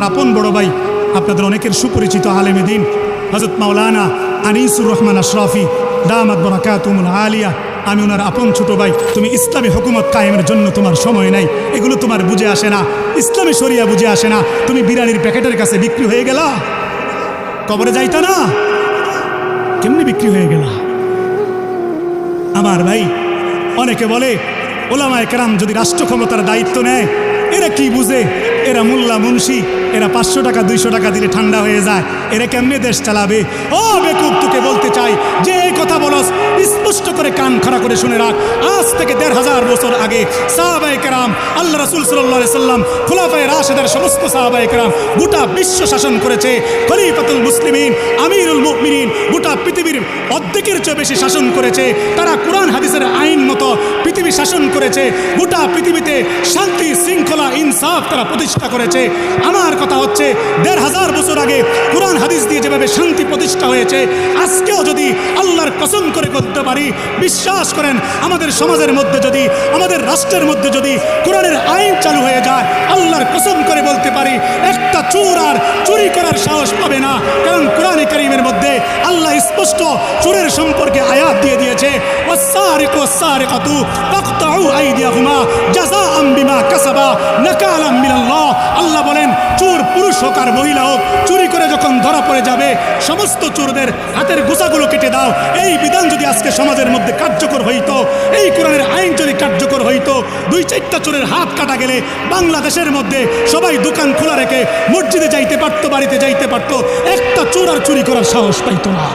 আপন বড় ভাই আপনাদের অনেকের সুপরিচিত আলেমে দ্বীন হযরত মাওলানা আনিসুর রহমান আশরাফি দামাত বারাকাতুহুল আলিয়া। আমি ওনার আপন ছোট ভাই। তুমি ইসলামী হুকুমত কায়েমের জন্য তোমার সময় নাই, এগুলো তোমার বুঝে আসে না। ইসলামী শরিয়া বুঝে আসে না। তুমি বিরিয়ানির প্যাকেটের কাছে বিক্রি হয়ে গেলা, কবরে যাইতা না, কেমনি বিক্রি হয়ে গেলা? আমার ভাই, অনেকে বলে ওলামায়ে কেরাম যদি রাষ্ট্র ক্ষমতার দায়িত্ব নেয়, এরা কি বুঝে? এরা মোল্লা মুন্সি, এরা 500 টাকা 200 টাকা দিলে ঠান্ডা হয়ে যায়, এরা কেমনে দেশ চালাবে? ও বেকুব, তোকে বলতে চাই যে এই কথা বলস স্পষ্ট করে কান খাড়া করে শুনে রাখ। আজ থেকে 1500 বছর আগে সাহাবায়ে কেরাম, আল্লাহ রাসূল সাল্লাল্লাহু আলাইহি সাল্লাম, খুলাফায়ে রাশেদের সমস্ত সাহাবায়ে কেরাম গোটা বিশ্ব শাসন করেছে। খলিফাতুল মুসলিমিন, আমিরুল মুমিনিন গোটা পৃথিবীর অর্ধেকের চেয়ে বেশি শাসন করেছে। তারা কোরআন হাদিসের আইন মতো পৃথিবী শাসন করেছে। গোটা পৃথিবীতে শান্তি শৃঙ্খলা ইনসাফ তারা প্রতিষ্ঠা করেছে। আমার কথা হচ্ছে 1500 বছর আগে কোরআন হাদিস দিয়ে যেভাবে শান্তি প্রতিষ্ঠা হয়েছে, আজকেও যদি আল্লাহর কসম করে করতে পারি, বিশ্বাস করেন আমাদের সমাজের মধ্যে যদি, আমাদের রাষ্ট্রের মধ্যে যদি কোরআনের আইন চালু হয়ে যায়, আল্লাহর কসম করে বলতে পারি একটা চোর আর চুরি করার সাহস পাবে না। কারণ কোরআনে কারীমের মধ্যে আল্লাহ স্পষ্ট চোরের সম্পর্কে আয়াত দিয়ে দিয়েছে, ওয়াস-সারিকু ওয়াস-সারিকাতু ফাকতাউ আইদিয়াহুমা জাযাআম বিমা কাসাবা নাকালাম মিনাল্লাহ। আল্লাহ বলেন চোর পুরুষ হোক আর মহিলা হোক, চুরি করে যখন ধরা পড়ে যাবে সমস্ত চোরদের হাতের গোছাগুলো কেটে দাও। এই বিধান যদি আজকে সমাজের মধ্যে কার্যকর হইতো, এই কোরআনের আইন যদি কার্যকর হইতো, 2-4টা চোরের হাত কাটা গেলে বাংলাদেশের মধ্যে সবাই দোকান খোলা রেখে মসজিদে যাইতে পারতো, বাড়িতে যাইতে পারতো, একটা চোর আর চুরি করার সাহস পাইতো না।